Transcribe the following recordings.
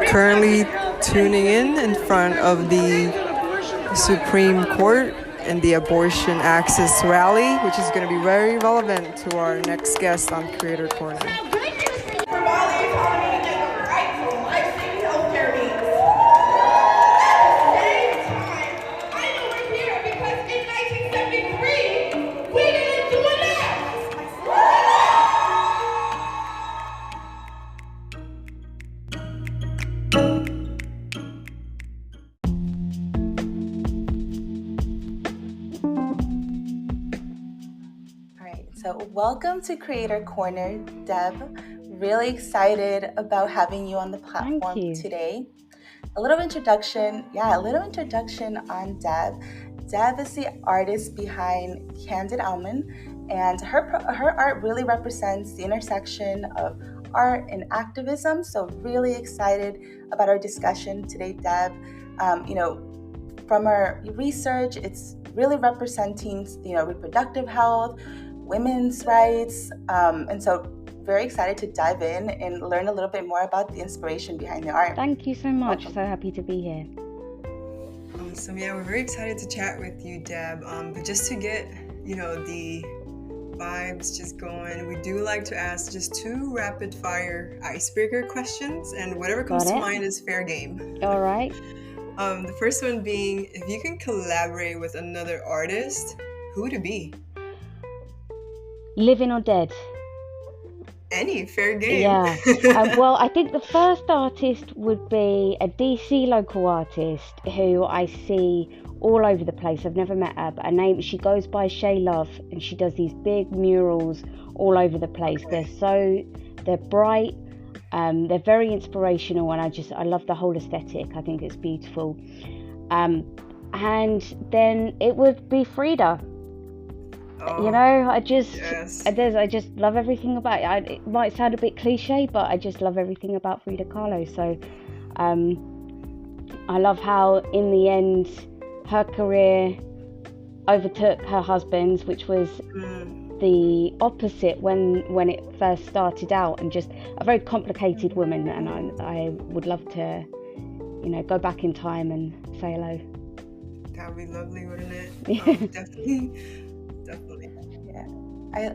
currently tuning in front of the Supreme Court and the abortion access rally, which is going to be very relevant to our next guest on Creator Corner. So welcome to Creator Corner, Deb. Really excited about having you on the platform today. A little introduction on Deb. Deb is the artist behind Candid Almond, and her art really represents the intersection of art and activism. So really excited about our discussion today, Deb. From our research, it's really representing, reproductive health, women's rights, and so very excited to dive in and learn a little bit more about the inspiration behind the art. Thank you so much. Welcome. So happy to be here. Awesome. Yeah, we're very excited to chat with you, Deb. But just to get, the vibes just going, we do like to ask just 2 rapid fire icebreaker questions, and whatever comes to mind is fair game. All right. The first one being, if you can collaborate with another artist, who would it be? Living or dead? Any, fair game. Yeah. Well, I think the first artist would be a DC local artist who I see all over the place. I've never met her, but she goes by Shay Love, and she does these big murals all over the place. They're bright, they're very inspirational, and I love the whole aesthetic. I think it's beautiful. And then it would be Frida. I just love everything about it. It might sound a bit cliche, but I just love everything about Frida Kahlo. So I love how in the end her career overtook her husband's, which was the opposite when it first started out, and just a very complicated woman. And I would love to go back in time and say hello. That would be lovely, wouldn't it? Definitely. Yeah,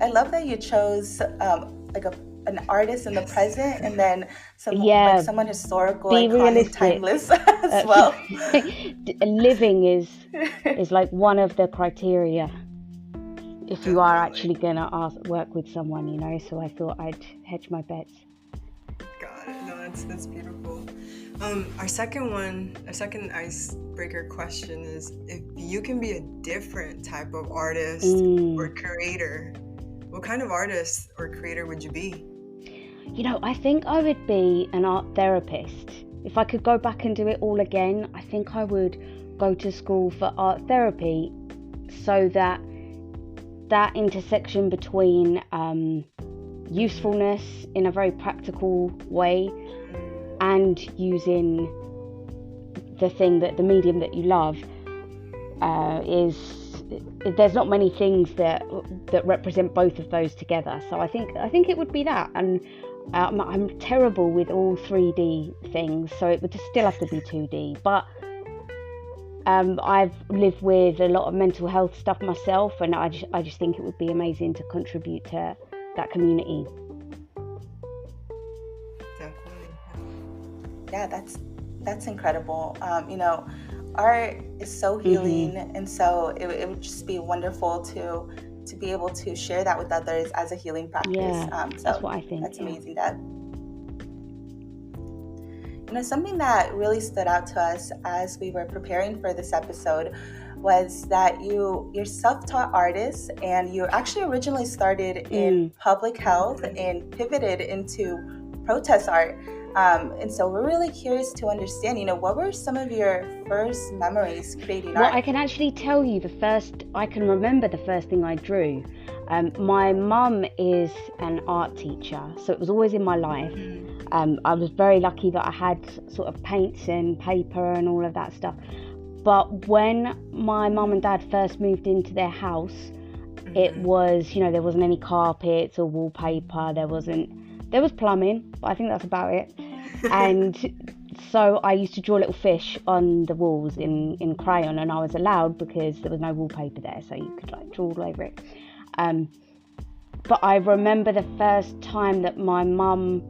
I love that you chose an artist in the present, and then someone historical, iconic, timeless as well. Living is like one of the criteria if you are actually going to work with someone, so I thought I'd hedge my bets. Got it. No, that's beautiful. Our second icebreaker question is, if you can be a different type of artist or creator, what kind of artist or creator would you be? I think I would be an art therapist. If I could go back and do it all again, I think I would go to school for art therapy, so that intersection between usefulness in a very practical way and using the medium that you love there's not many things that represent both of those together. So I think it would be that. And I'm terrible with all 3D things, so it would just still have to be 2D. But I've lived with a lot of mental health stuff myself, and I just think it would be amazing to contribute to that community. Yeah, that's incredible. Art is so healing, and so it would just be wonderful to be able to share that with others as a healing practice. Yeah, that's what I think. That's amazing, Deb. Something that really stood out to us as we were preparing for this episode was that you're self-taught artist, and you actually originally started in public health and pivoted into protest art. And so we're really curious to understand, what were some of your first memories creating art? Well, I can actually tell you I can remember the first thing I drew. My mum is an art teacher, so it was always in my life. I was very lucky that I had sort of paints and paper and all of that stuff. But when my mum and dad first moved into their house, it was, there wasn't any carpets or wallpaper. There was plumbing, but I think that's about it. And So I used to draw little fish on the walls in crayon, and I was allowed because there was no wallpaper there, so you could like draw all over it. But I remember the first time that my mum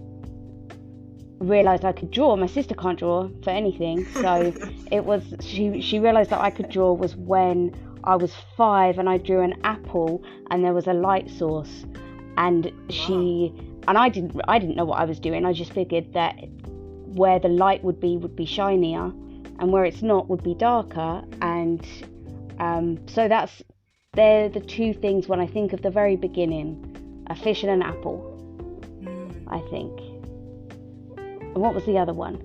realised I could draw. My sister can't draw for anything, so it was she realised that I could draw was when I was 5 and I drew an apple and there was a light source, and I didn't know what I was doing. I just figured that where the light would be shinier and where it's not would be darker, and so they're the two things when I think of the very beginning: a fish and an apple, I think. And what was the other one?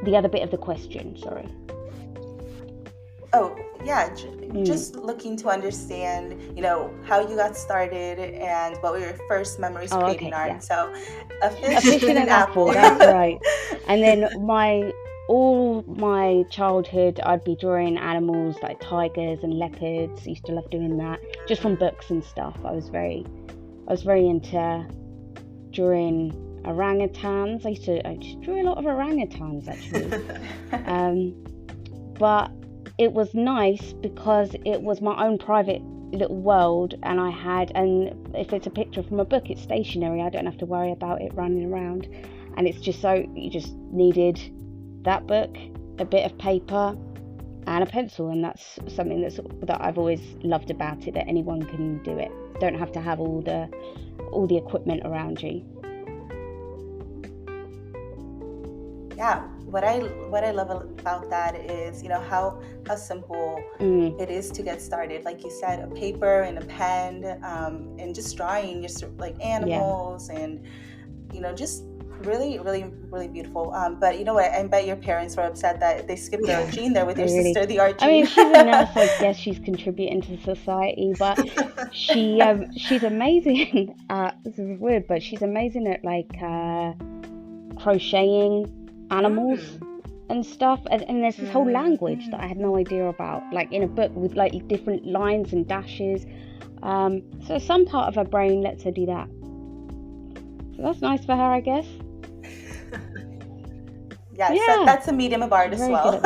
The other bit of the question, sorry. Oh, yeah, just looking to understand, how you got started and what were your first memories creating art. Yeah. So, a fish and an apple. That's right. And then all my childhood, I'd be drawing animals like tigers and leopards. I used to love doing that, just from books and stuff. I was very into drawing orangutans. I just drew a lot of orangutans actually. But it was nice because it was my own private little world, and if it's a picture from a book, it's stationary. I don't have to worry about it running around, and it's just you just needed that book, a bit of paper and a pencil, and that's something that I've always loved about it, that anyone can do it. Don't have to have all the equipment around you. Yeah, what I love about that is how simple it is to get started. Like you said, a paper and a pen, and just drawing just like animals, and just really, really, really beautiful. But you know what? I bet your parents were upset that they skipped the art gene there with your sister, the art gene. I mean, she's a nurse, I guess she's contributing to society, but she's amazing at, this is weird, but she's amazing at like crocheting animals and stuff. And there's this whole language that I had no idea about, like in a book with like different lines and dashes. So some part of her brain lets her do that. So that's nice for her, I guess. Yeah, so that's a medium of art as well.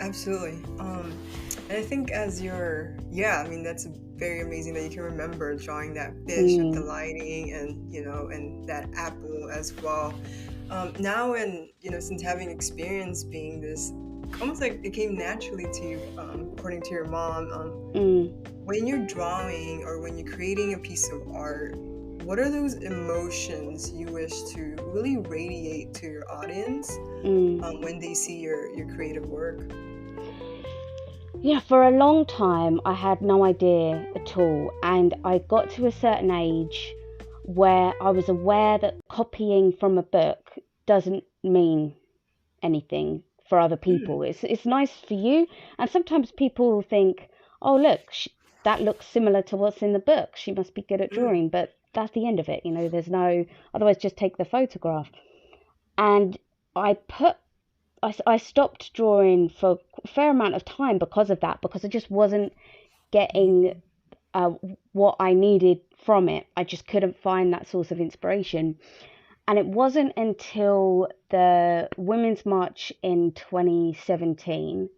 Absolutely. And I think that's very amazing that you can remember drawing that fish with the lighting and, and that apple as well. Now, and, since having experience being this, almost like it came naturally to you, according to your mom, when you're drawing or when you're creating a piece of art, what are those emotions you wish to really radiate to your audience when they see your creative work? Yeah, for a long time I had no idea at all, and I got to a certain age where I was aware that copying from a book doesn't mean anything for other people. It's nice for you, and sometimes people think, oh look, that looks similar to what's in the book, she must be good at drawing, but that's the end of it. There's no, otherwise just take the photograph. And I stopped drawing for a fair amount of time because of that, because I just wasn't getting what I needed from it. I just couldn't find that source of inspiration. And it wasn't until the Women's March in 2017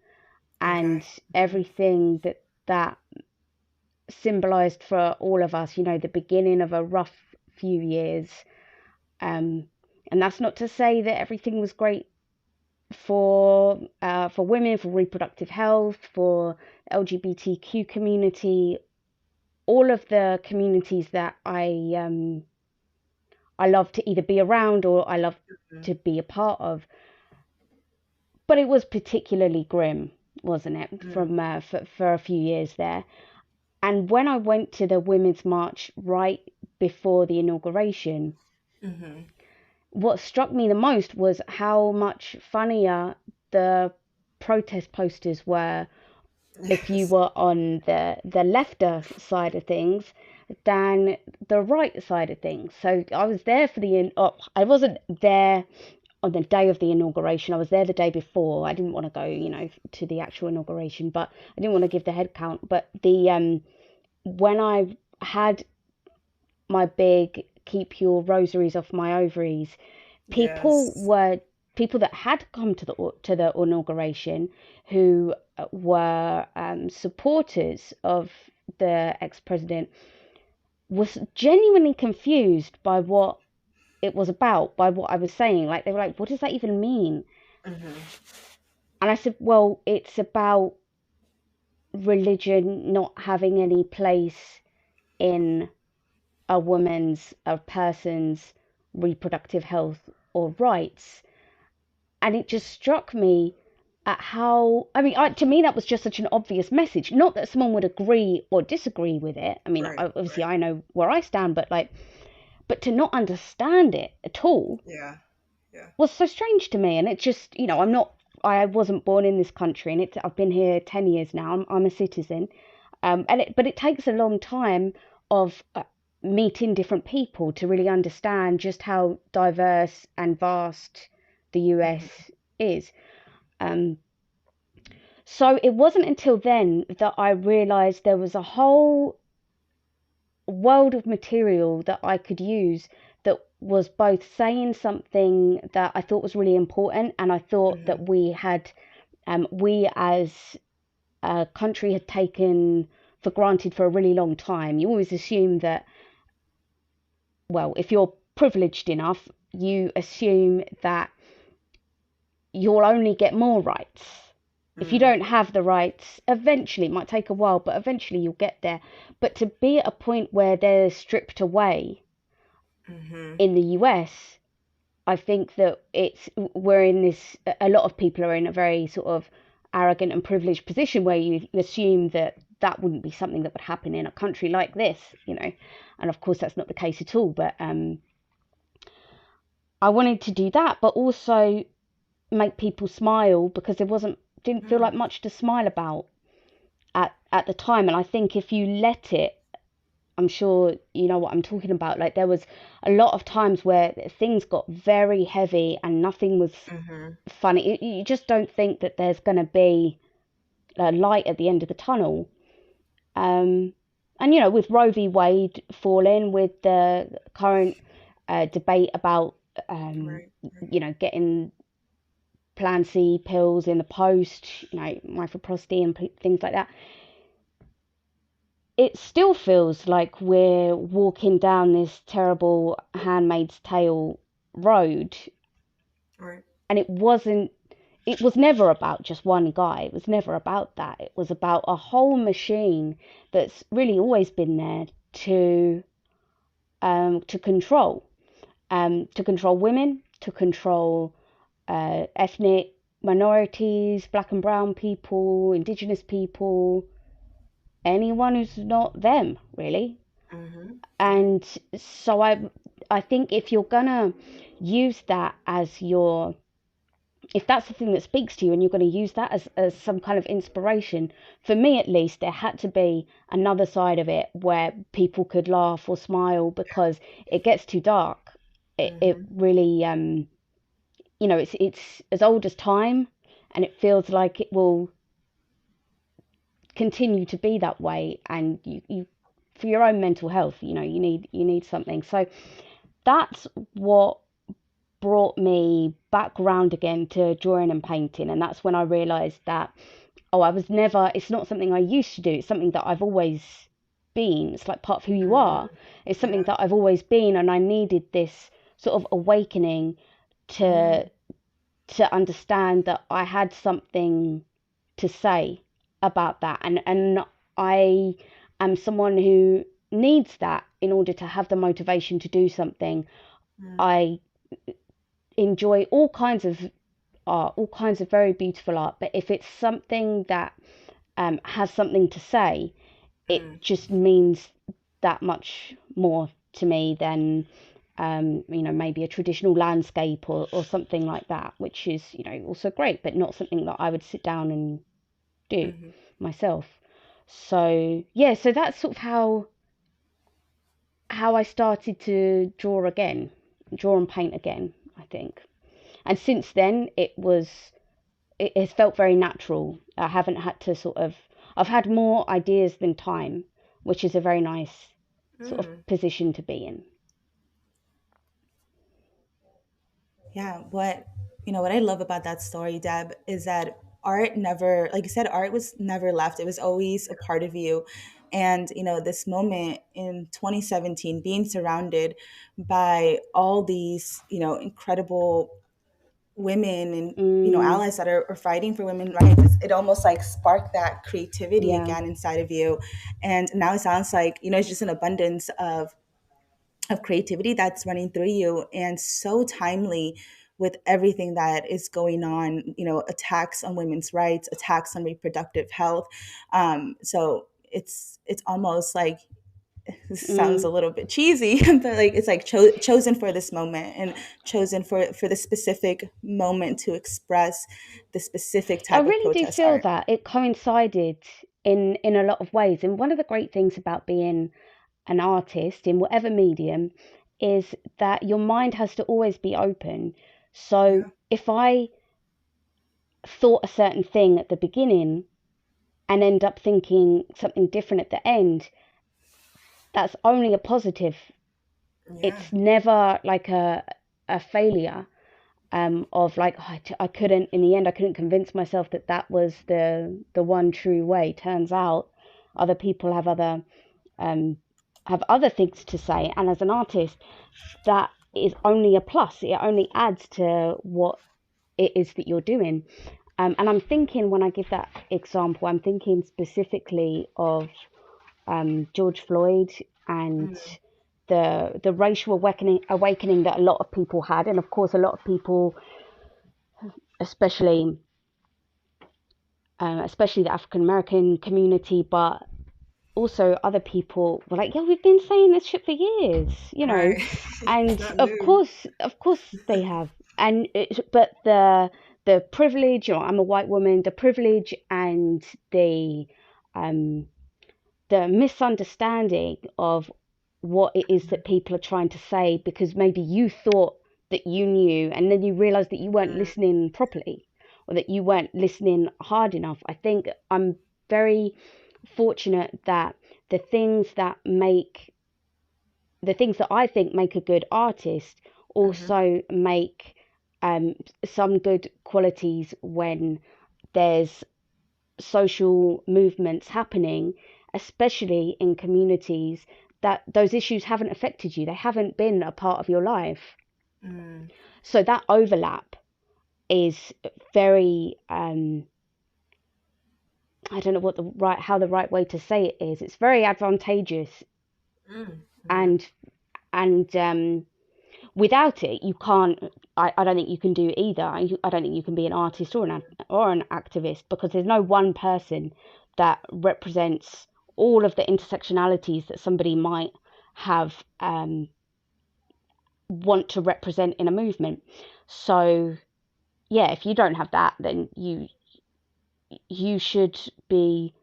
and everything that symbolized for all of us, the beginning of a rough few years. And that's not to say that everything was great for women, for reproductive health, for LGBTQ community, all of the communities that I love to either be around or I love to be a part of. But it was particularly grim, wasn't it, from for a few years there. And when I went to the Women's March right before the inauguration, what struck me the most was how much funnier the protest posters were if you were on the lefter side of things than the right side of things. So I was there for I wasn't there on the day of the inauguration. I was there the day before. I didn't want to go, to the actual inauguration, but I didn't want to give the head count. But when I had my big keep your rosaries off my ovaries. People Yes. were people that had come to the inauguration who were supporters of the ex-president was genuinely confused by what it was about, by what I was saying. Like, they were like, what does that even mean? Mm-hmm. And I said, well, it's about religion not having any place in a person's reproductive health or rights. And it just struck me at how, I mean, to me, that was just such an obvious message. Not that someone would agree or disagree with it. I mean, Right. obviously, Right. I know where I stand, but to not understand it at all Yeah. Yeah. was so strange to me. And it just, I wasn't born in this country, and I've been here 10 years now. I'm a citizen. But it takes a long time of meeting different people to really understand just how diverse and vast the US Mm-hmm. is. So it wasn't until then that I realized there was a whole world of material that I could use that was both saying something that I thought was really important, and I thought Mm-hmm. that we as a country had taken for granted for a really long time. You always assume that, well, if you're privileged enough, you assume that you'll only get more rights. If you Mm-hmm. don't have the rights, eventually, it might take a while, but eventually you'll get there. But to be at a point where they're stripped away Mm-hmm. in the US, I think that we're in this, a lot of people are in a very sort of arrogant and privileged position where you assume that that wouldn't be something that would happen in a country like this, and of course that's not the case at all. But I wanted to do that, but also make people smile, because there didn't feel like much to smile about at the time. And I think if you let it, I'm sure you know what I'm talking about. Like, there was a lot of times where things got very heavy and nothing was Mm-hmm. funny. You just don't think that there's going to be a light at the end of the tunnel. And with Roe v. Wade falling, with the current debate about Right. Right. getting Plan C pills in the post, mifepristone and things like that, it still feels like we're walking down this terrible Handmaid's Tale road. Right. And it was never about just one guy. It was never about that. It was about a whole machine that's really always been there to control women, to control ethnic minorities, black and brown people, indigenous people, anyone who's not them, really. Mm-hmm. Yeah. And so I think if you're gonna use that as if that's the thing that speaks to you, and you're going to use that as some kind of inspiration, for me at least, there had to be another side of it where people could laugh or smile, because it gets too dark. It Mm-hmm. really, it's as old as time, and it feels like it will continue to be that way. And you for your own mental health, you need something. So that's what brought me back round again to drawing and painting. And that's when I realized that, it's not something I used to do, it's something that I've always been. It's like part of who you are. Mm-hmm. It's something Yeah. that I've always been, and I needed this sort of awakening Mm-hmm. to understand that I had something to say about that. And I am someone who needs that in order to have the motivation to do something. Mm-hmm. I enjoy all kinds of art, all kinds of very beautiful art, but if it's something that has something to say, it just means that much more to me than maybe a traditional landscape or something like that, which is also great, but not something that I would sit down and do Mm-hmm. myself. So yeah, so that's sort of how I started to draw and paint again, I think. And since then, it has felt very natural. I haven't had to I've had more ideas than time, which is a very nice sort of Mm. position to be in. Yeah, what I love about that story, Deb, is that art never, like you said, art was never left. It was always a part of you. And, this moment in 2017, being surrounded by all these, incredible women and, Mm, allies that are fighting for women rights, it almost like sparked that creativity yeah. again inside of you. And now it sounds like, it's just an abundance of creativity that's running through you, and so timely with everything that is going on, attacks on women's rights, attacks on reproductive health. So it's almost like, this sounds a Mm. little bit cheesy, but like it's like chosen for this moment, and chosen for the specific moment to express the specific I type of really do protest feel art. that it coincided in a lot of ways. And one of the great things about being an artist in whatever medium is that your mind has to always be open. So Yeah. if I thought a certain thing at the beginning and end up thinking something different at the end, that's only a positive. Yeah. It's never like a failure, of like, oh, I couldn't, in the end I couldn't convince myself that that was the one true way. Turns out other people um, have other things to say, and as an artist, that is only a plus. It only adds to what it is that you're doing. And I'm thinking, when I give that example, I'm thinking specifically of George Floyd and Mm. the racial awakening that a lot of people had, and of course a lot of people, especially especially the African American community, but also other people were like, yeah, we've been saying this shit for years, Right. It's and not of new. course, they have. And but the privilege, I'm a white woman, the privilege and um, the misunderstanding of what it is that people are trying to say, because maybe you thought that you knew and then you realized that you weren't Mm. listening properly, or that you weren't listening hard enough. I think I'm very fortunate that the things that make the things that I think make a good artist Mm-hmm. also make um, some good qualities when there's social movements happening, especially in communities that those issues haven't affected you, they haven't been a part of your life. Mm. So that overlap is very, I don't know how the right way to say it is. It's very advantageous, Mm. Mm-hmm. and without it, you can't. I don't think you can do either. I don't think you can be an artist or an activist, because there's no one person that represents all of the intersectionalities that somebody might have, want to represent in a movement. So yeah, if you don't have that, then you should be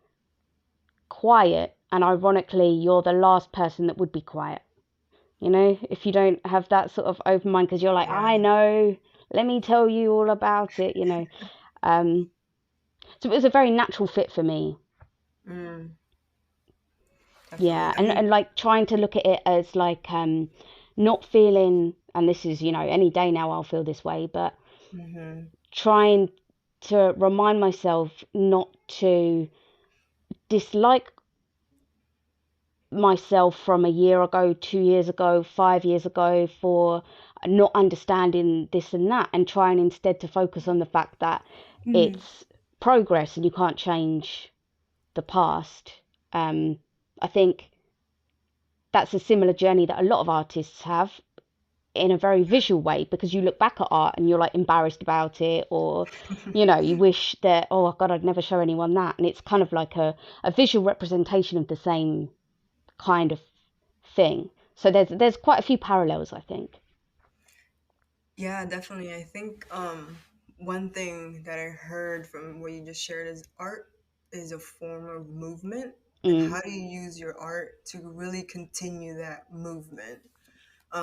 quiet. And ironically, you're the last person that would be quiet. If you don't have that sort of open mind, because you're like, Yeah. I know, let me tell you all about it. Um, so it was a very natural fit for me. Mm. Definitely. Yeah, I mean, and like trying to look at it as like, not feeling, and this is, any day now I'll feel this way, but mm-hmm. trying to remind myself not to dislike myself from a year ago, 2 years ago, 5 years ago, for not understanding this and that, and trying instead to focus on the fact that Mm. it's progress and you can't change the past. I think that's a similar journey that a lot of artists have, in a very visual way, because you look back at art and you're like embarrassed about it, or you wish that, oh god, I'd never show anyone that. And it's kind of like a visual representation of the same kind of thing. So there's quite a few parallels, I think. Yeah, definitely. I think one thing that I heard from what you just shared is art is a form of movement, and Mm, how do you use your art to really continue that movement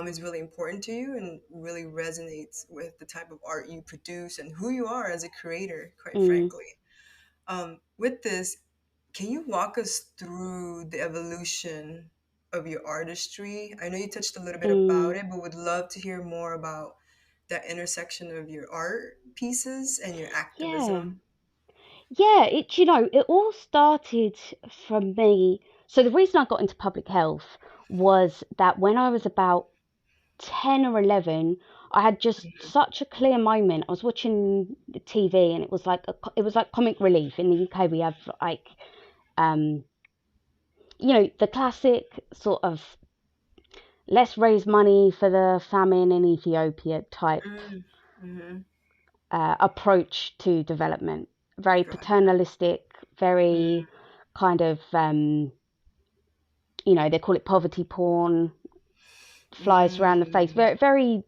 is really important to you, and really resonates with the type of art you produce and who you are as a creator, quite mm, frankly. With this, can you walk us through the evolution of your artistry? I know you touched a little bit about mm, it, but would love to hear more about that intersection of your art pieces and your Yeah. activism? Yeah, it all started from me. So the reason I got into public health was that when I was about 10 or 11, I had just such a clear moment. I was watching the TV and it was like comic relief. In the UK we have like um the classic sort of let's raise money for the famine in Ethiopia type Mm-hmm. approach to development. Very Gotcha. paternalistic, very kind of they call it poverty porn, flies around the face, very very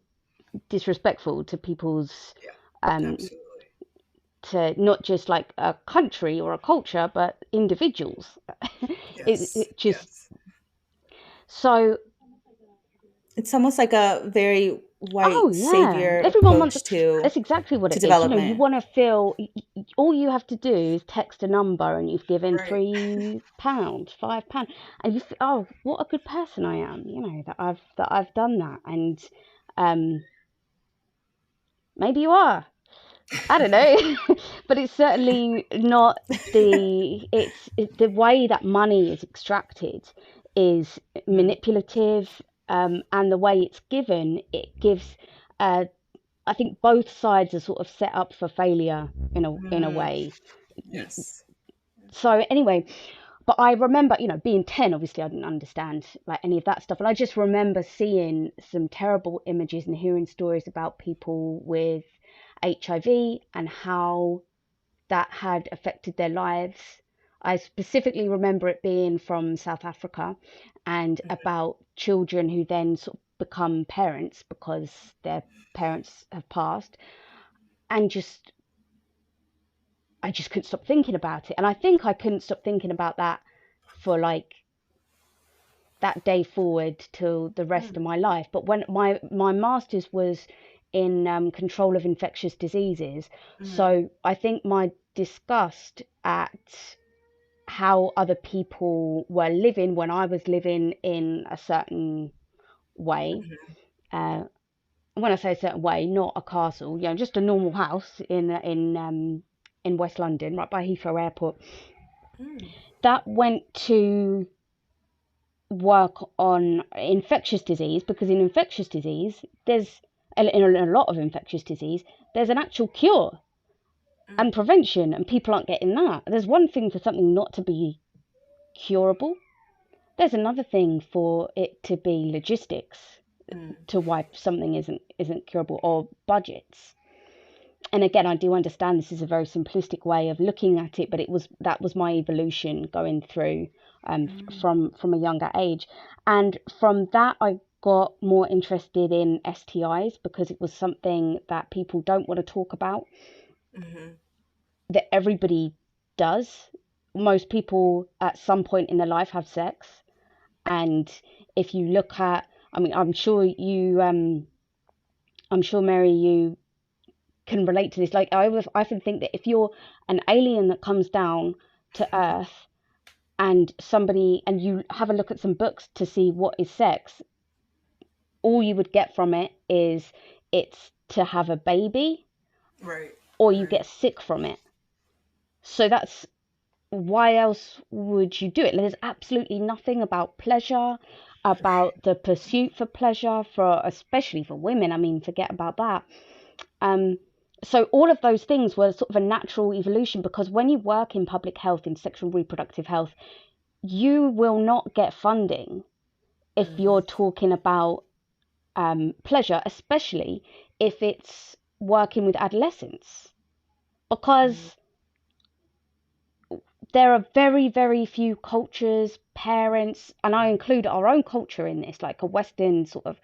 disrespectful to people's Yeah, um absolutely. to not just like a country or a culture but individuals. Yes, it just yes. so It's almost like a very Oh white yeah, savior everyone wants. approach to That's exactly what it is. You development. want to feel. All you have to do is text a number, and you've given Right. £3, £5, and oh, what a good person I am. That I've done that, and maybe you are. I don't know, but it's certainly not the way that money is extracted is manipulative, and the way it's given, it gives. I think both sides are sort of set up for failure in a way. Yes. So anyway, but I remember, being 10, obviously I didn't understand like any of that stuff, and I just remember seeing some terrible images and hearing stories about people with HIV and how that had affected their lives. I specifically remember it being from South Africa and about children who then sort of become parents because their parents have passed, and I just couldn't stop thinking about it. And I think I couldn't stop thinking about that for like that day forward till the rest of my life. But when my master's was in control of infectious diseases, so I think my disgust at how other people were living when I was living in a certain way. When I say a certain way, not a castle, just a normal house in West London, right by Heathrow Airport. That went to work on infectious disease, because in infectious disease, in a lot of infectious disease, there's an actual cure and prevention, and people aren't getting that. There's one thing for something not to be curable. There's another thing for it to be logistics, to why something isn't curable, or budgets. And again, I do understand this is a very simplistic way of looking at it, but that was my evolution going through from a younger age. And from that, I got more interested in STIs because it was something that people don't want to talk about, that everybody does. Most people at some point in their life have sex. And if you look at, I'm sure Mary, you can relate to this. Like I often think that if you're an alien that comes down to Earth and you have a look at some books to see what is sex, all you would get from it is it's to have a baby, Right. or you get sick from it. So that's why else would you do it? There's absolutely nothing about pleasure, about the pursuit for pleasure, especially for women. Forget about that. So all of those things were sort of a natural evolution, because when you work in public health, in sexual reproductive health, you will not get funding if you're talking about pleasure, especially if it's working with adolescents, because there are very, very few cultures, parents, and I include our own culture in this, like a Western sort of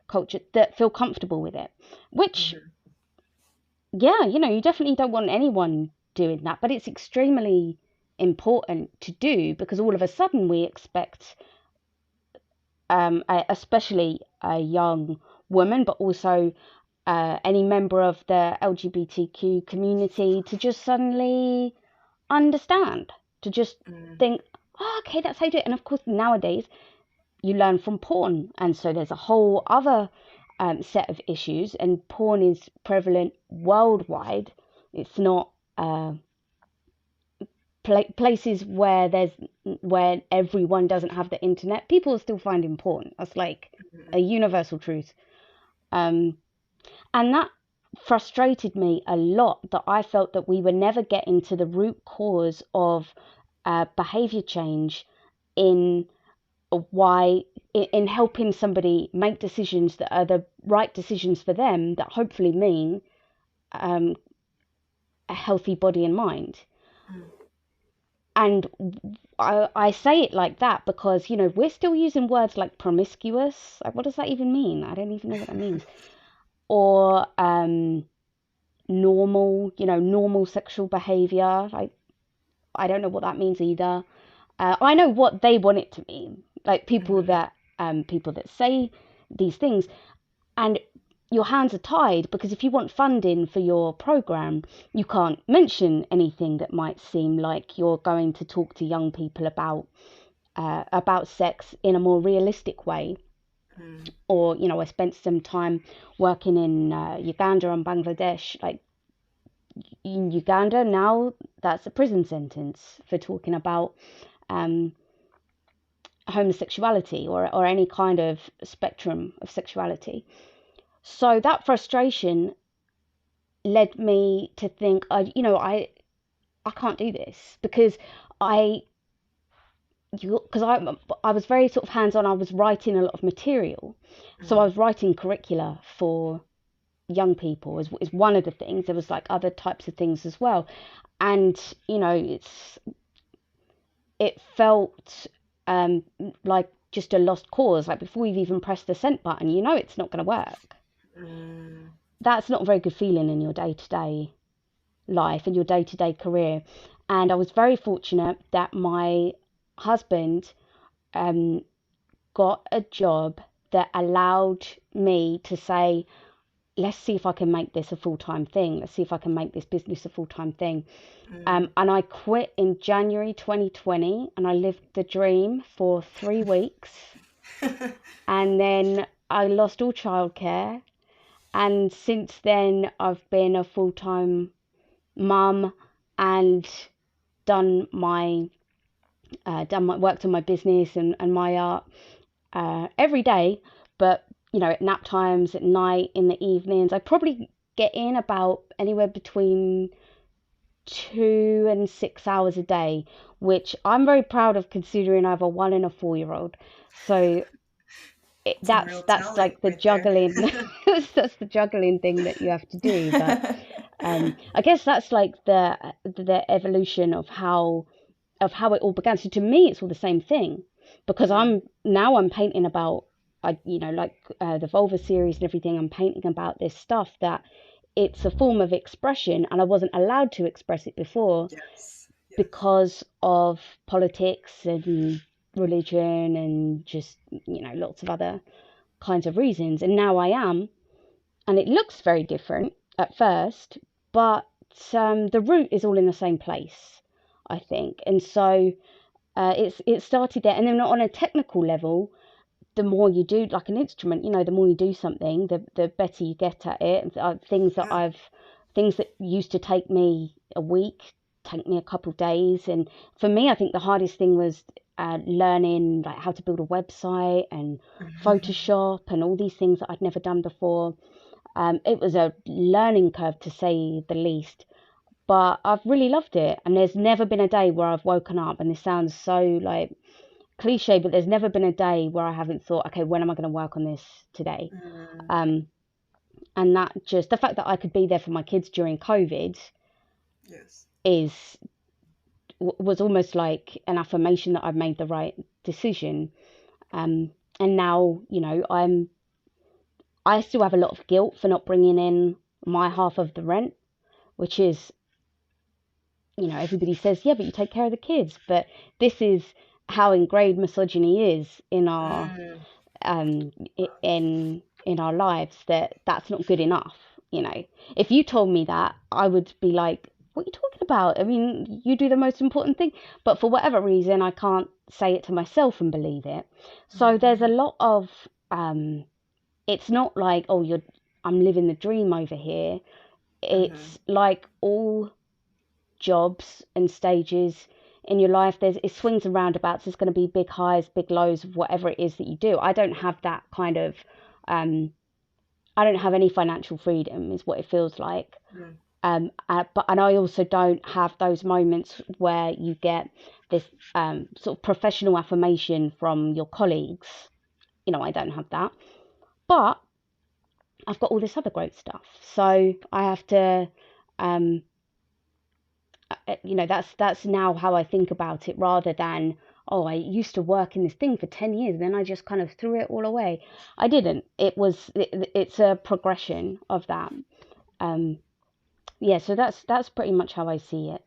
culture, that feel comfortable with it, which yeah, you definitely don't want anyone doing that, but it's extremely important to do, because all of a sudden we expect, especially a young woman, but also any member of the LGBTQ community, to just suddenly understand, to just think, oh, okay, that's how you do it. And of course, nowadays you learn from porn, and so there's a whole other set of issues, and porn is prevalent worldwide. It's not places where everyone doesn't have the internet. People are still finding porn. That's like a universal truth. And that frustrated me a lot, that I felt that we were never getting to the root cause of behavior change in helping somebody make decisions that are the right decisions for them, that hopefully mean a healthy body and mind. And I say it like that because, you know, we're still using words like promiscuous. Like, what does that even mean? I don't even know what that means. Or normal, you know, normal sexual behavior. Like, I don't know what that means either. I know what they want it to mean. Like people that say these things, and your hands are tied, because if you want funding for your program, you can't mention anything that might seem like you're going to talk to young people about sex in a more realistic way. Or, you know, I spent some time working in Uganda and Bangladesh. Like in Uganda now, that's a prison sentence for talking about homosexuality or any kind of spectrum of sexuality. So that frustration led me to think, I can't do this, because I was very sort of hands-on. I was writing a lot of material, so I was writing curricula for young people is one of the things. There was like other types of things as well, and you know, it felt like just a lost cause. Like before you've even pressed the send button, you know it's not going to work. That's not a very good feeling in your day-to-day life, in your day-to-day career. And I was very fortunate that my husband got a job that allowed me to say, let's see if I can make this a full-time thing. Let's see if I can make this business a full-time thing. And I quit in January 2020, and I lived the dream for 3 weeks. And then I lost all childcare. And since then, I've been a full-time mum and worked on my business and my art every day. But you know, at nap times, at night, in the evenings, I probably get in about anywhere between 2 and 6 hours a day, which I'm very proud of, considering I have a 1 and a 4-year-old. So that's like the juggling. That's the juggling thing that you have to do. But I guess that's like the evolution of how it all began. So to me, it's all the same thing, because I'm painting about, the vulva series and everything. I'm painting about this stuff that it's a form of expression, and I wasn't allowed to express it before because of politics and religion and just, you know, lots of other kinds of reasons. And now I am, and it looks very different at first, but the root is all in the same place, I think. And so it started there. And then on a technical level, the more you do like an instrument, you know, the more you do something, the better you get at it. Things that used to take me a week take me a couple of days. And for me, I think the hardest thing was learning like how to build a website and Photoshop and all these things that I'd never done before. It was a learning curve, to say the least, but I've really loved it. And there's never been a day where I've woken up, and this sounds so like cliche, but there's never been a day where I haven't thought, okay, when am I going to work on this today? And that, just the fact that I could be there for my kids during COVID was almost like an affirmation that I've made the right decision. And now, you know, I still have a lot of guilt for not bringing in my half of the rent, which is, you know, everybody says, yeah, but you take care of the kids. But this is how ingrained misogyny is in our in our lives, that's not good enough. You know, if you told me that, I would be like, what are you talking about? I mean, you do the most important thing. But for whatever reason, I can't say it to myself and believe it. So there's a lot of it's not like, oh, I'm living the dream over here. It's like all jobs and stages in your life, it swings and roundabouts. There's going to be big highs, big lows of whatever it is that you do. I don't have that kind of I don't have any financial freedom, is what it feels like. And I also don't have those moments where you get this sort of professional affirmation from your colleagues. I don't have that, but I've got all this other great stuff. So I have to, that's now how I think about it, rather than, oh, I used to work in this thing for 10 years, then I just kind of threw it all away. I didn't. It's a progression of that. So that's pretty much how I see it.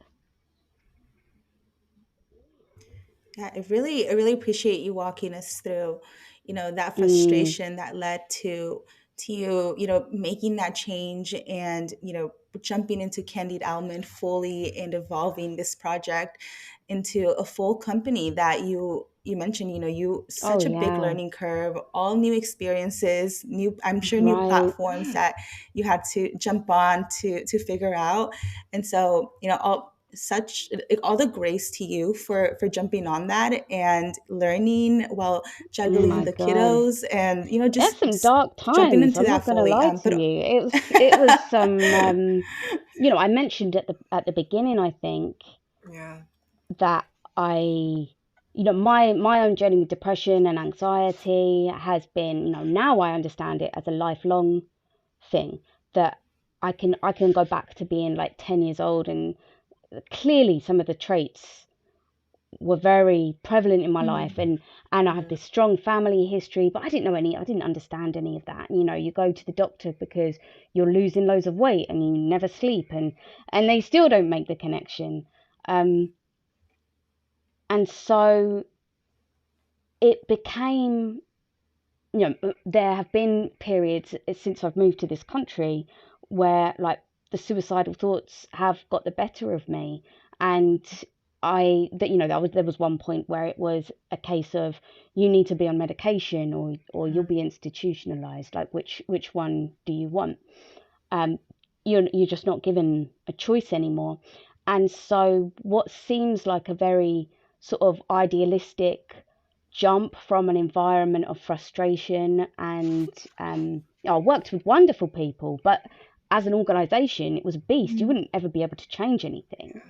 Yeah, I really appreciate you walking us through, that frustration that led to you, making that change, and, jumping into Candid Almond fully and evolving this project into a full company that you mentioned, such a big learning curve, all new experiences, I'm sure new platforms that you had to jump on to figure out. And so, all the grace to you for jumping on that and learning while juggling the kiddos, and there's some dark times. Jumping into I'm that not going to lie to you. It was some I mentioned at the beginning, I think, that I my own journey with depression and anxiety has been, now I understand it as a lifelong thing, that I can go back to being like 10 years old, and clearly some of the traits were very prevalent in my life, and I have this strong family history, but I didn't understand any of that. You go to the doctor because you're losing loads of weight and you never sleep, and they still don't make the connection. And so it became, there have been periods since I've moved to this country where, like, the suicidal thoughts have got the better of me. And there was one point where it was a case of, you need to be on medication or you'll be institutionalized. Like, which one do you want? You're just not given a choice anymore. And so what seems like a very sort of idealistic jump from an environment of frustration, and I worked with wonderful people, but as an organization it was a beast. You wouldn't ever be able to change anything.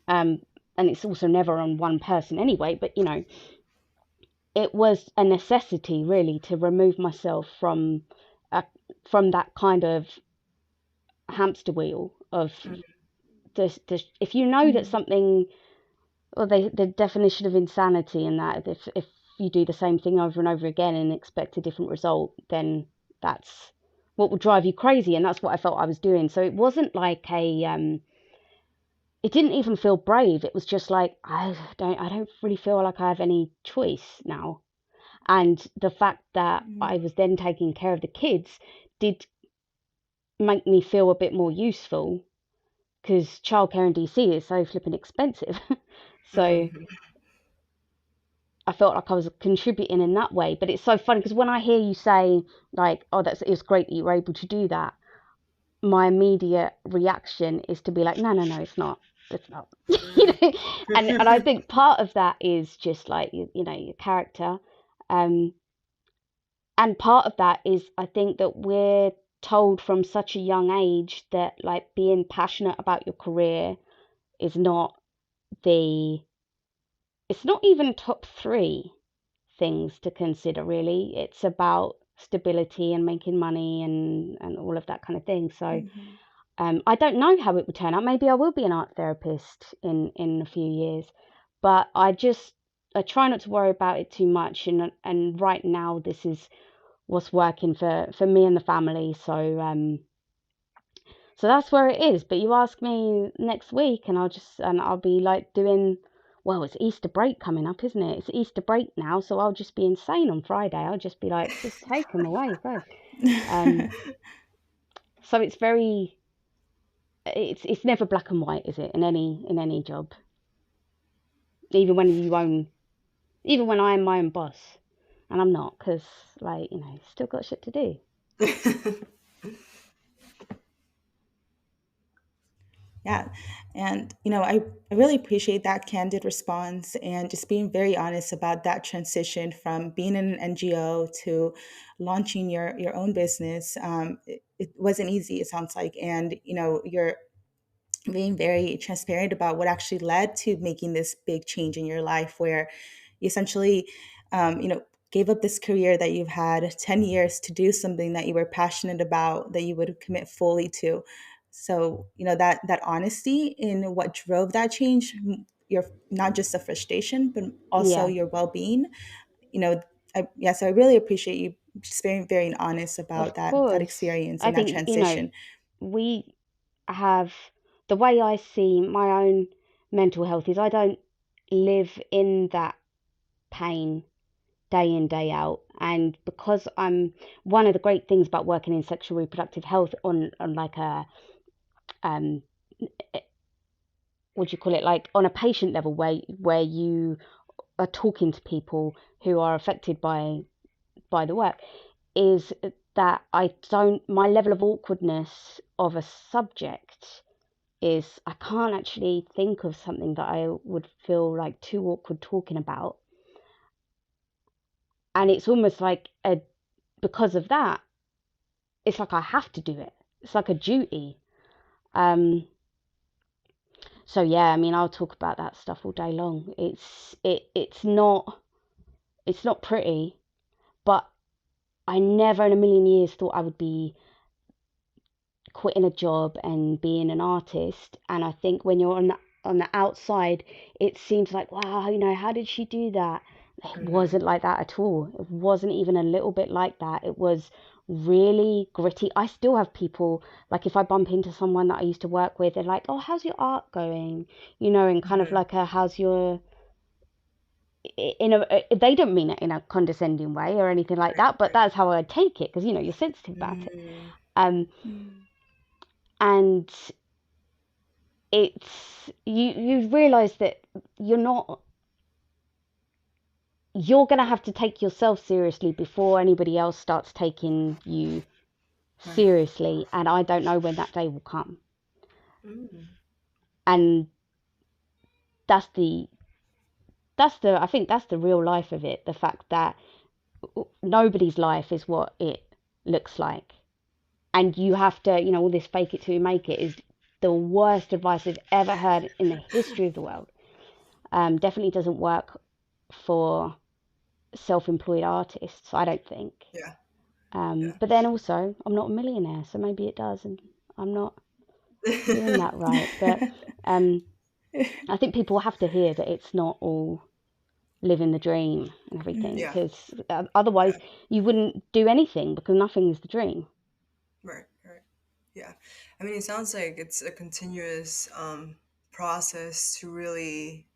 And it's also never on one person anyway, but it was a necessity really to remove myself from that kind of hamster wheel of this if you know that something, well, the definition of insanity in that, if you do the same thing over and over again and expect a different result, then that's what will drive you crazy. And that's what I felt I was doing. So it wasn't like it didn't even feel brave. It was just like, I don't really feel like I have any choice now. And the fact that I was then taking care of the kids did make me feel a bit more useful, because childcare in DC is so flipping expensive. So I felt like I was contributing in that way. But it's so funny because when I hear you say, like, oh, it's great that you were able to do that, my immediate reaction is to be like, no, it's not. And I think part of that is just like, your character. And part of that is, I think that we're told from such a young age that, like, being passionate about your career is it's not even top 3 things to consider, really. It's about stability and making money and all of that kind of thing. So I don't know how it will turn out. Maybe I will be an art therapist in a few years, but I try not to worry about it too much. And right now, this is what's working for me and the family. So that's where it is. But you ask me next week, and I'll be like doing. Well, it's Easter break coming up, isn't it? It's Easter break now, so I'll just be insane on Friday. I'll just be like, just take them away, go. So it's very, it's never black and white, is it? In any job, even when I am my own boss, And I'm not, because, like, you know, still got shit to do. Yeah. And, you know, I really appreciate that candid response and just being very honest about that transition from being in an NGO to launching your own business. It wasn't easy, it sounds like. And, you know, you're being very transparent about what actually led to making this big change in your life, where you essentially, you know, gave up this career that you've had 10 years to do something that you were passionate about, that you would commit fully to. So, you know, that honesty in what drove that change, your not just the frustration, but also Yeah, your well-being, you know, so I really appreciate you just being very honest about of that course. experience I and that think, you know, transition. we have, the way I see my own mental health is I don't live in that pain day in, day out. And because I'm, one of the great things about working in sexual reproductive health on like a, um, what do you call it, like on a patient level, where you are talking to people who are affected by the work, is that I don't, my level of awkwardness of a subject is, I can't actually think of something that I would feel like too awkward talking about. And it's almost like because of that, it's like I have to do it. It's like a duty. Um, so yeah, I mean, I'll talk about that stuff all day long. It's not pretty, but I never in a million years thought I would be quitting a job and being an artist. And I think when you're on the outside, it seems like, wow, you know, how did she do that? It wasn't like that at all. It wasn't even a little bit like that. It was really gritty. I still have people, like if I bump into someone that I used to work with, they're like, oh, how's your art going? You know, and kind of like a, how's your, in a, they don't mean it in a condescending way or anything like Right, that, but right. that's how I take it, because you know you're sensitive about it. Mm. And it's, you realize that you're going to have to take yourself seriously before anybody else starts taking you Right. seriously, and I don't know when that day will come. And that's the I think that's the real life of it, the fact that nobody's life is what it looks like, and you have to, you know, all this fake it till you make it is the worst advice I've ever heard in the history of the world. Definitely doesn't work for self-employed artists, I don't think. Yeah. But then also, I'm not a millionaire, so maybe it does, and I'm not doing that right. But I think people have to hear that it's not all living the dream and everything, Yeah. because otherwise you wouldn't do anything, because nothing is the dream. Right. Right. Yeah. I mean, it sounds like it's a continuous process to really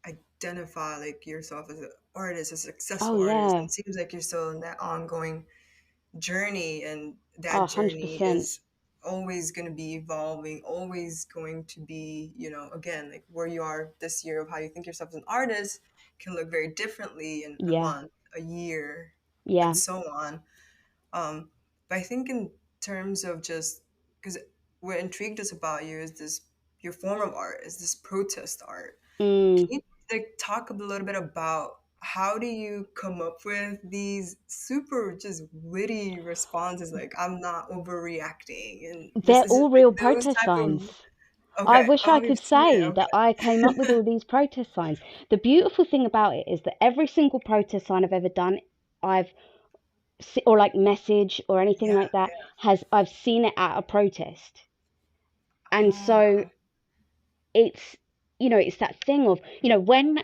identify like yourself as an artist, a Oh successful artist. yeah. And it seems like you're still in that ongoing journey, and Oh, that journey 100%. is always going to be evolving, always going to be, you know, again, like where you are this year of how you think yourself as an artist can look very differently in a Yeah. month, a year, and Yeah. so on. But I think in terms of just, because what intrigued us about you is this, your form of art is this protest art. Can Mm. you like talk a little bit about how do you come up with these super just witty responses like I'm not overreacting and this They're is all like real those protest type of signs. I okay. wish I Oh, you've could seen it. say that I came up with all these protest signs. The beautiful thing about it is that every single protest sign I've ever done, I've or like message or anything Yeah, like that, I've seen it at a protest. And so yeah. it's, you know, it's that thing of, you know, when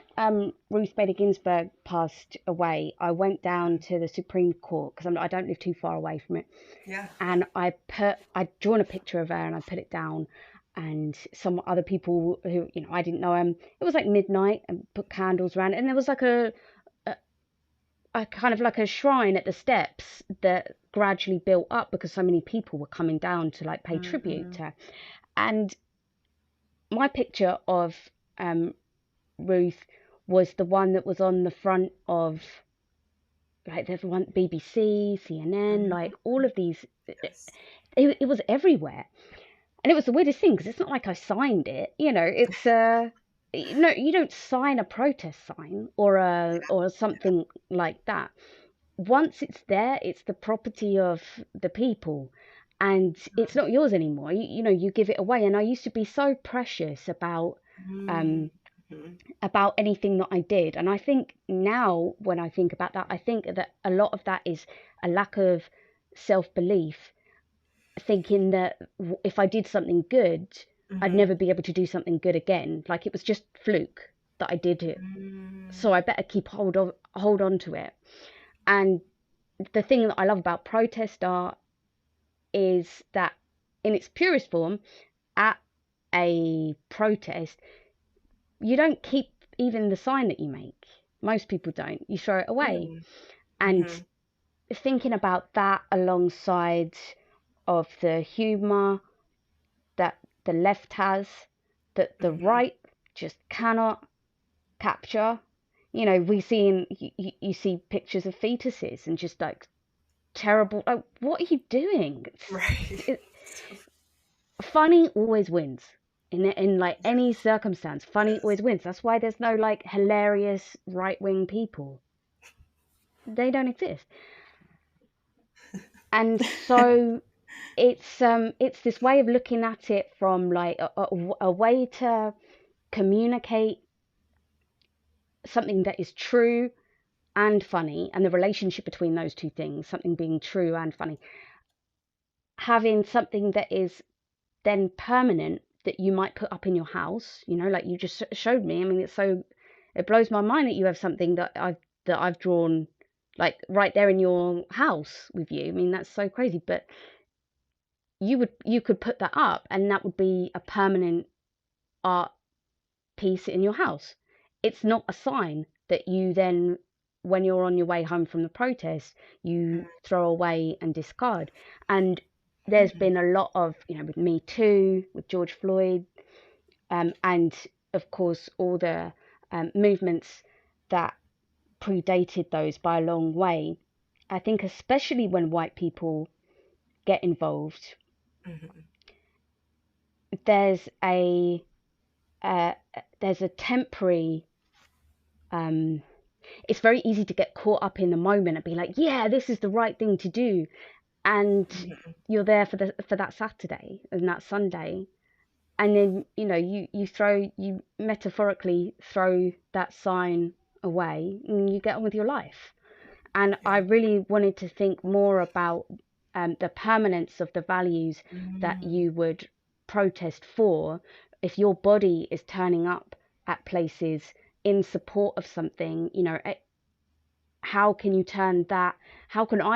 Ruth Bader Ginsburg passed away, I went down to the Supreme Court, because I don't live too far away from it, Yeah, yeah. and I'd drawn a picture of her and I put it down, and some other people who, you know, I didn't know, it was like midnight, and put candles around, and there was like a kind of like a shrine at the steps that gradually built up because so many people were coming down to like pay tribute to her. And my picture of Ruth was the one that was on the front of like there's one BBC, CNN, like all of these, Yes. it was everywhere. And it was the weirdest thing, because it's not like I signed it, you know, it's no, you don't sign a protest sign or something like that. Once it's there, it's the property of the people, and it's not yours anymore. You know, you give it away. And I used to be so precious Mm. about anything that I did. And I think now, when I think about that, I think that a lot of that is a lack of self-belief, thinking that if I did something good, I'd never be able to do something good again. Like it was just fluke that I did it. So I better keep hold on to it. And the thing that I love about protest art is that in its purest form, at a protest, you don't keep even the sign that you make. Most people don't. You throw it away. And thinking about that alongside of the humour that the left has, that the right just cannot capture. You know, you see pictures of fetuses and just like terrible, like, what are you doing? Right. Funny always wins. In like any circumstance, funny always wins. That's why there's no like hilarious right-wing people. They don't exist. And so it's this way of looking at it from like a way to communicate something that is true and funny, and the relationship between those two things, something being true and funny, having something that is then permanent, that you might put up in your house, you know, like you just showed me. I mean, it blows my mind that you have something that I've drawn like right there in your house with you. I mean, that's so crazy. But you could put that up, and that would be a permanent art piece in your house. It's not a sign that you then, when you're on your way home from the protest, you throw away and discard. And there's been a lot of, you know, with Me Too, with George Floyd, and of course all the movements that predated those by a long way. I think especially when white people get involved, there's a temporary, it's very easy to get caught up in the moment and be like, yeah, this is the right thing to do. And you're there for that Saturday and that Sunday, and then, you know, you metaphorically throw that sign away and you get on with your life. And I really wanted to think more about the permanence of the values that you would protest for. If your body is turning up at places in support of something, you know, how can I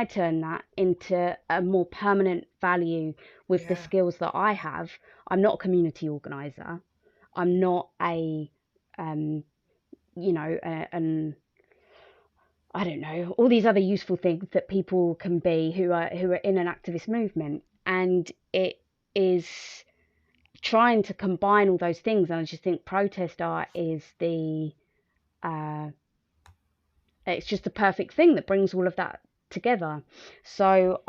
turn that into a more permanent value with the skills that I have? I'm not a community organizer. I'm not a, you know, I don't know, all these other useful things that people can be who are in an activist movement. And it is trying to combine all those things. And I just think protest art is it's just the perfect thing that brings all of that together. So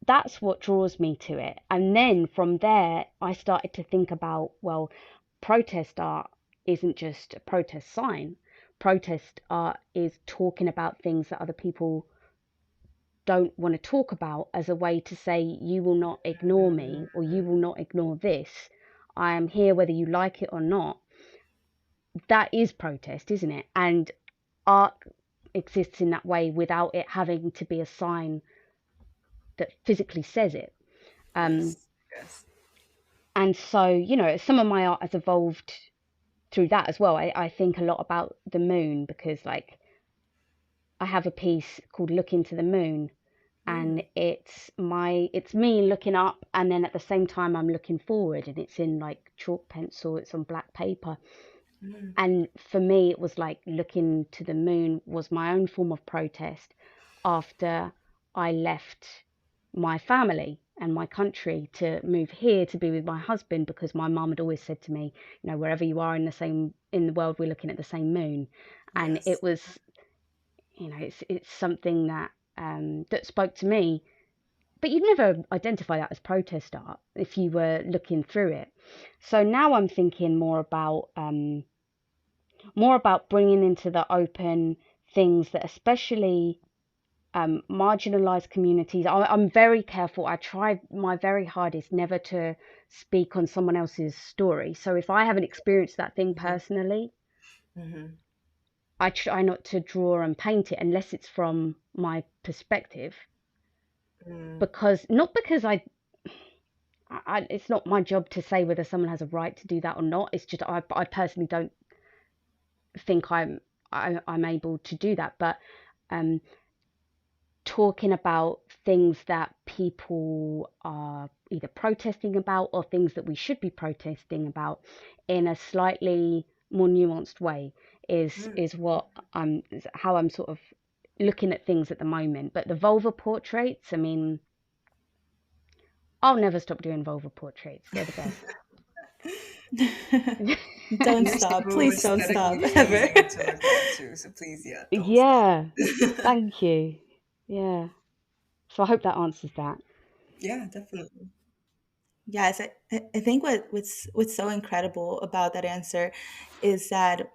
that's what draws me to it. And then from there, I started to think about, well, protest art isn't just a protest sign. Protest art is talking about things that other people don't want to talk about, as a way to say, you will not ignore me, or you will not ignore this. I am here whether you like it or not. That is protest, isn't it? And art exists in that way without it having to be a sign that physically says it. Yes. And so, you know, some of my art has evolved through that as well. I think a lot about the moon, because like I have a piece called Look Into the Moon, and it's me looking up, and then at the same time I'm looking forward, and it's in like chalk pencil, it's on black paper. And for me, it was like looking to the moon was my own form of protest after I left my family and my country to move here to be with my husband, because my mum had always said to me, you know, wherever you are in the world, we're looking at the same moon. And it was, it's something that that spoke to me. But you'd never identify that as protest art if you were looking through it. So now I'm thinking more about bringing into the open things that especially marginalized communities. I'm very careful. I try my very hardest never to speak on someone else's story. So if I haven't experienced that thing personally, I try not to draw and paint it unless it's from my perspective. Because it's not my job to say whether someone has a right to do that or not. It's just I personally don't think I'm able to do that. But talking about things that people are either protesting about or things that we should be protesting about in a slightly more nuanced way is how I'm sort of looking at things at the moment. But the vulva portraits, I mean, I'll never stop doing vulva portraits. They're the best. Don't stop. Please don't stop. Ever. Too, so please, Thank you. Yeah. So I hope that answers that. Yeah, definitely. Yes, I think what's so incredible about that answer is that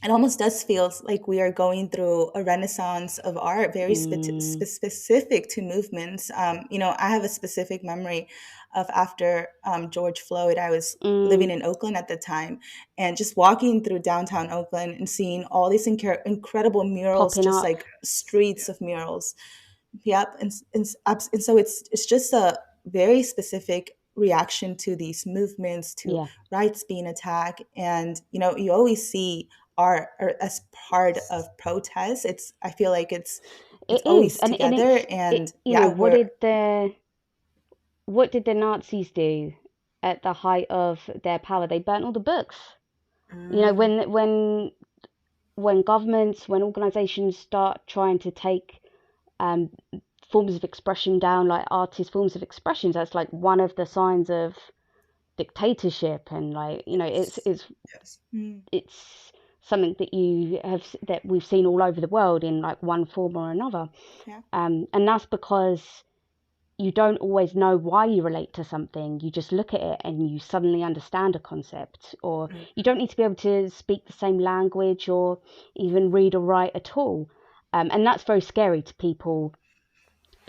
it almost does feel like we are going through a renaissance of art, very specific to movements. I have a specific memory of after George Floyd. I was living in Oakland at the time, and just walking through downtown Oakland and seeing all these incredible murals, popping just up. like streets of murals. Yep, and so it's just a very specific reaction to these movements, to rights being attacked, and you always see art as part of protest. I feel like it's always together, and what did the Nazis do at the height of their power? They burnt all the books. When governments, when organizations start trying to take forms of expression down, like artist forms of expressions, that's like one of the signs of dictatorship, and like it's something that we've seen all over the world in like one form or another. And that's because you don't always know why you relate to something. You just look at it and you suddenly understand a concept, or you don't need to be able to speak the same language or even read or write at all. And that's very scary to people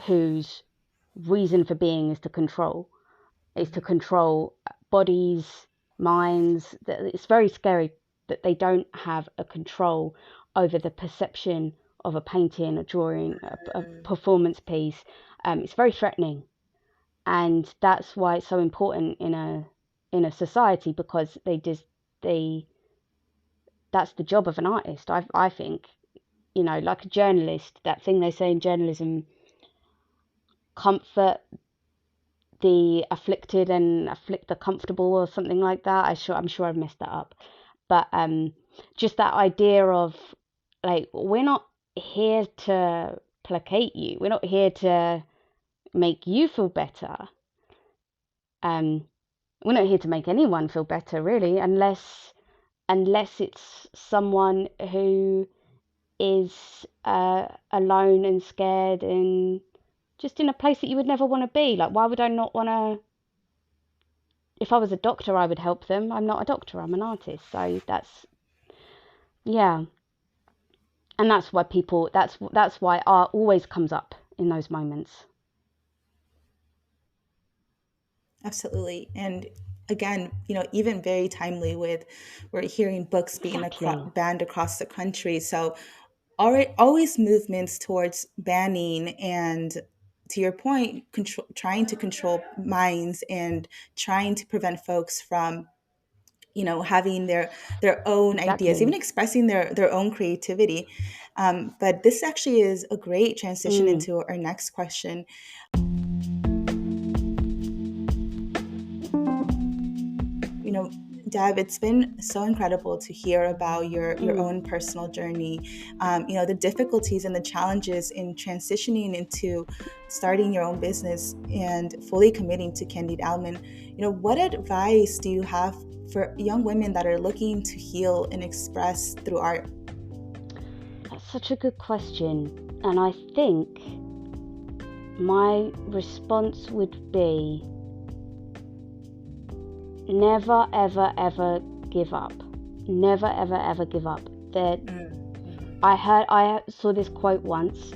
whose reason for being is to control bodies, minds. It's very scary that they don't have a control over the perception of a painting, a drawing, a performance piece. It's very threatening, and that's why it's so important in a society, because that's the job of an artist. I think, like a journalist, that thing they say in journalism, comfort the afflicted and afflict the comfortable, or something like that. I'm sure I've messed that up, but just that idea of like, we're not here to placate you. We're not here to make you feel better. We're not here to make anyone feel better, really, unless it's someone who is alone and scared and just in a place that you would never want to be. Like, why would I not want to? If I was a doctor, I would help them. I'm not a doctor, I'm an artist. So and that's why that's why art always comes up in those moments. Absolutely. And again, even very timely we're hearing books being banned across the country. So always movements towards banning and, to your point, trying to control minds and trying to prevent folks from, having their own ideas, even expressing their own creativity. But this actually is a great transition into our next question. Deb, it's been so incredible to hear about your own personal journey, the difficulties and the challenges in transitioning into starting your own business and fully committing to Candid Almond. What advice do you have for young women that are looking to heal and express through art? That's such a good question, and I think my response would be never ever ever give up. Never ever ever give up. That I saw this quote once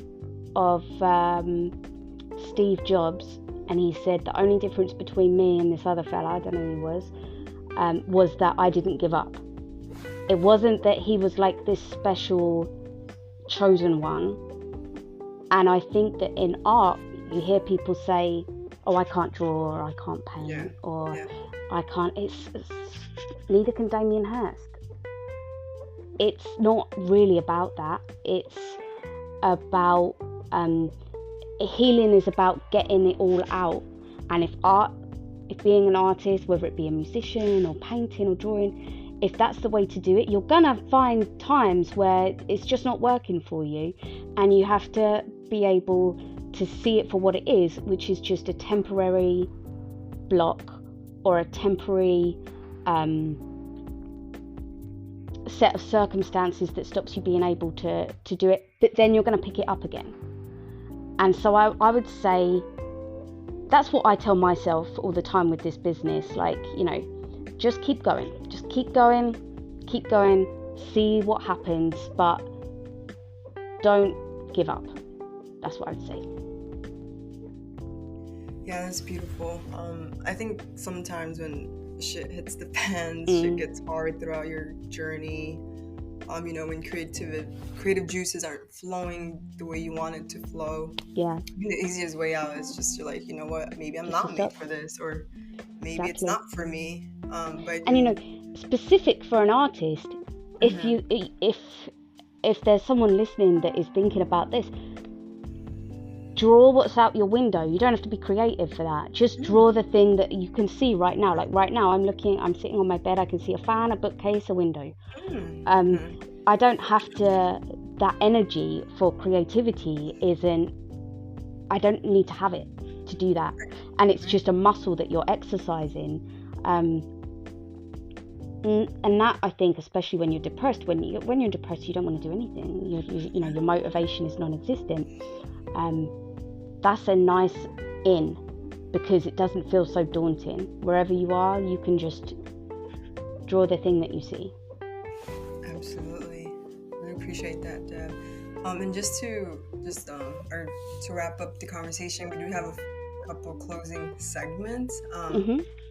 of Steve Jobs, and he said the only difference between me and this other fella, I don't know who he was that I didn't give up. It wasn't that he was like this special chosen one. And I think that in art, you hear people say, oh, I can't draw, or I can't paint, or I can't, it's neither can Damien Hirst. It's not really about that. It's about, healing is about getting it all out. And if being an artist, whether it be a musician or painting or drawing, if that's the way to do it, you're gonna find times where it's just not working for you, and you have to be able to see it for what it is, which is just a temporary block or a temporary set of circumstances that stops you being able to do it, but then you're going to pick it up again. And so I would say that's what I tell myself all the time with this business, like, you know, just keep going, see what happens, but don't give up. That's what I would say. Yeah, that's beautiful. I think sometimes when shit hits the fan, shit gets hard throughout your journey, you know, when creative juices aren't flowing the way you want it to flow. Yeah. The easiest way out is just to, like, you know what, maybe I'm not made for this, or maybe it's not for me. But and you know, specific for an artist, if there's someone listening that is thinking about this, draw what's out your window. You don't have to be creative for that. Just draw the thing that you can see right now. Like right now, I'm sitting on my bed, I can see a fan, a bookcase, a window. I don't have to, that energy for creativity I don't need to have it to do that. And it's just a muscle that you're exercising. And that, I think, especially when you're depressed, when you're depressed, you don't want to do anything. You know, your motivation is non-existent. That's a nice in, because it doesn't feel so daunting. Wherever you are, you can just draw the thing that you see. Absolutely, I appreciate that, Deb. And to wrap up the conversation, we do have a couple closing segments.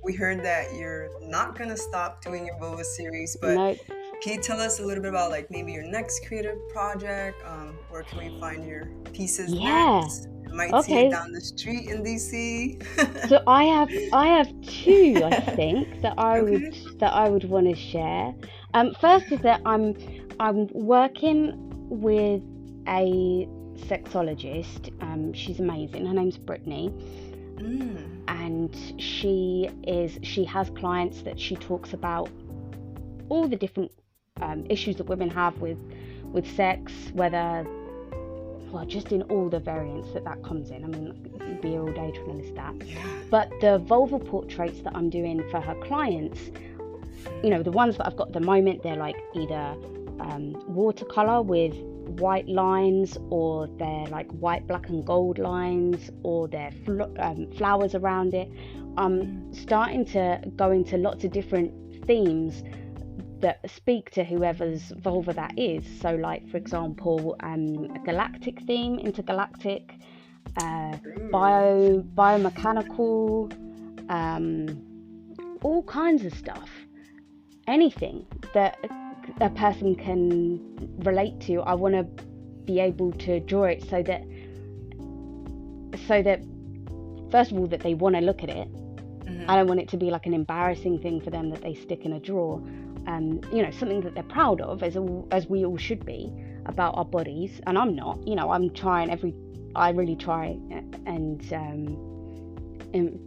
We heard that you're not gonna stop doing your vulva series, but Nope. Can you tell us a little bit about, like, maybe your next creative project? Where can we find your pieces next? I might see it down the street in DC. So I have two, I think, that I would want to share. First is that I'm working with a sexologist. She's amazing. Her name's Brittany. And she has clients that she talks about all the different issues that women have with sex, just in all the variants that comes in. I mean, you'd be here all day trying to list that. But the vulva portraits that I'm doing for her clients, you know, the ones that I've got at the moment, they're like either watercolor with white lines, or they're like white, black and gold lines, or they're flowers around it. I'm starting to go into lots of different themes that speak to whoever's vulva that is. So, like, for example, a galactic theme, intergalactic, biomechanical, all kinds of stuff. Anything that a person can relate to, I want to be able to draw it so that first of all, that they want to look at it. I don't want it to be like an embarrassing thing for them that they stick in a drawer. You know, something that they're proud of, as we all should be, about our bodies. And I'm not, you know, I really try and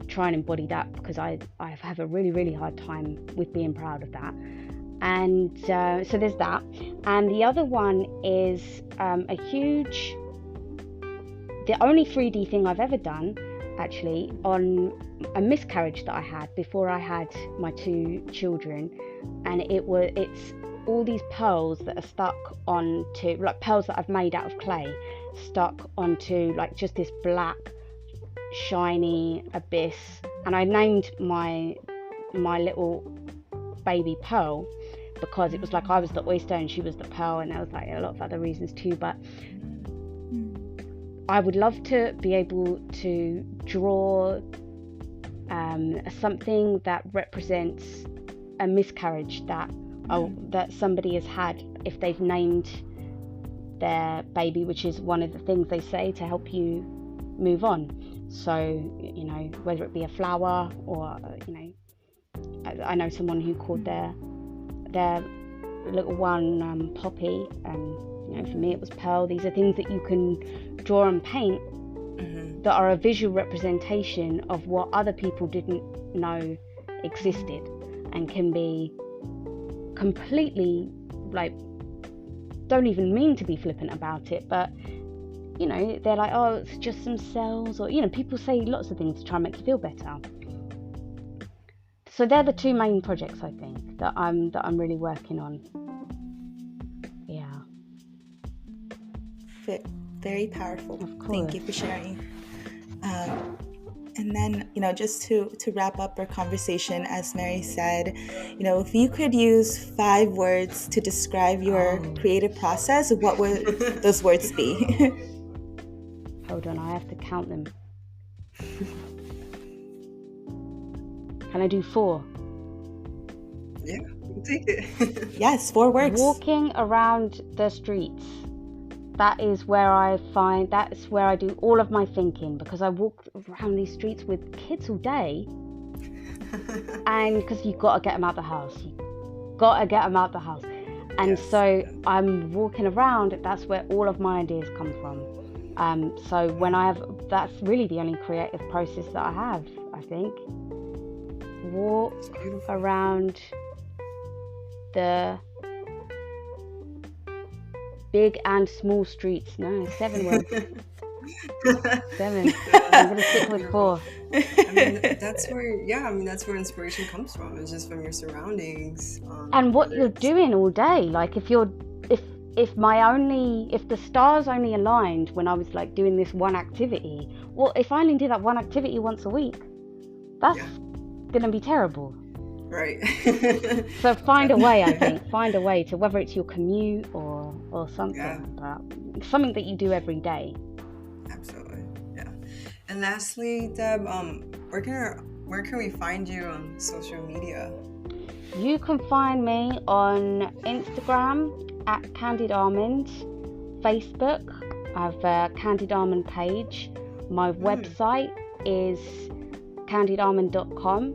try and embody that, because I have a really, really hard time with being proud of that. And so there's that. And the other one is the only 3D thing I've ever done, actually, on a miscarriage that I had before I had my 2 children. And it's all these pearls that are stuck onto, like pearls that I've made out of clay, stuck onto like just this black shiny abyss. And I named my little baby Pearl because it was like I was the oyster and she was the pearl, and there was like a lot of other reasons too. But I would love to be able to draw something that represents a miscarriage that somebody has had if they've named their baby, which is one of the things they say to help you move on. So, you know, whether it be a flower or, you know, I know someone who called their little one Poppy, and you know, for me it was Pearl. These are things that you can draw and paint that are a visual representation of what other people didn't know existed, and can be completely, like, don't even mean to be flippant about it, but you know, they're like, oh, it's just some cells, or, you know, people say lots of things to try and make you feel better. So they're the two main projects, I think, that I'm really working on. Yeah. Very powerful. Of course. Thank you for sharing. And then, you know, just to wrap up our conversation, as Mary said, you know, if you could use 5 words to describe your creative process, what would those words be? Hold on, I have to count them. Can I do 4? Yeah, we'll take it. Yes, 4 words. Walking around the streets. That's where I do all of my thinking, because I walk around these streets with kids all day. And because you've got to get them out the house. And yes. So I'm walking around, that's where all of my ideas come from. So that's really the only creative process that I have, I think. Walk around the big and small streets. No, 7 words. 7. I'm gonna stick with 4. I mean, that's where inspiration comes from. It's just from your surroundings. And what you're doing all day. Like if the stars only aligned when I was like doing this one activity, well, if I only did that one activity once a week, that's gonna be terrible. Right. So find a way, I think. Find a way to, whether it's your commute or something, but something that you do every day. Absolutely. Yeah. And lastly, Deb, where can we find you on social media? You can find me on Instagram at Candid Almond, Facebook, I have a Candid Almond page. My website is candidalmond.com,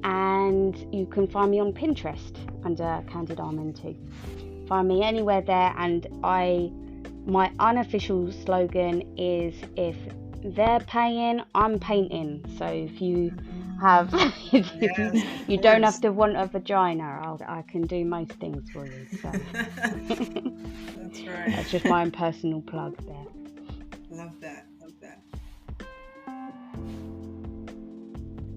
and you can find me on Pinterest under Candid Almond too. Find me anywhere there, and my unofficial slogan is, if they're paying, I'm painting. So if you have, you don't have to want a vagina, I can do most things for you. So. That's right. That's just my own personal plug there. Love that.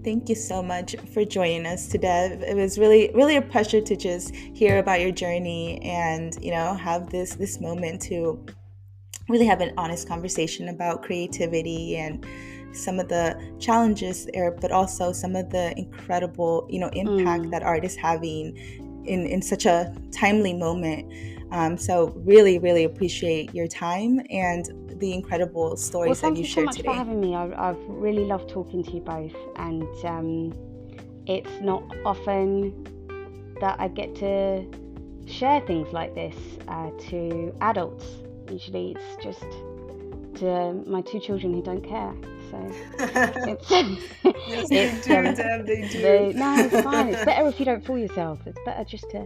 Thank you so much for joining us today. It was really, really a pleasure to just hear about your journey and, have this moment to really have an honest conversation about creativity and some of the challenges there, but also some of the incredible, impact that art is having in such a timely moment. So really, really appreciate your time and the incredible stories that you shared today. Thank you so much for having me. I've really loved talking to you both, and it's not often that I get to share things like this to adults. Usually it's just to my 2 children who don't care. So it's they do. No, it's fine. It's better if you don't fool yourself. It's better just to,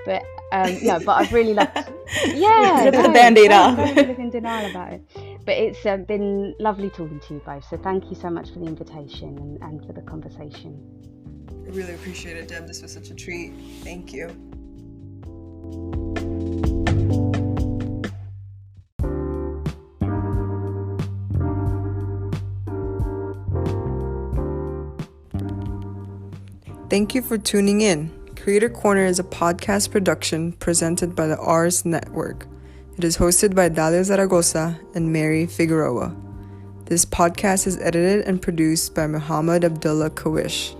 But but I've really loved. Rip the Band-Aid off. Don't live in denial about it. But it's been lovely talking to you both. So thank you so much for the invitation and for the conversation. I really appreciate it, Deb. This was such a treat. Thank you. Thank you for tuning in. Creator Corner is a podcast production presented by the Ars Network. It is hosted by Dalia Zaragoza and Mary Figueroa. This podcast is edited and produced by Muhammad Abdullah Kawish.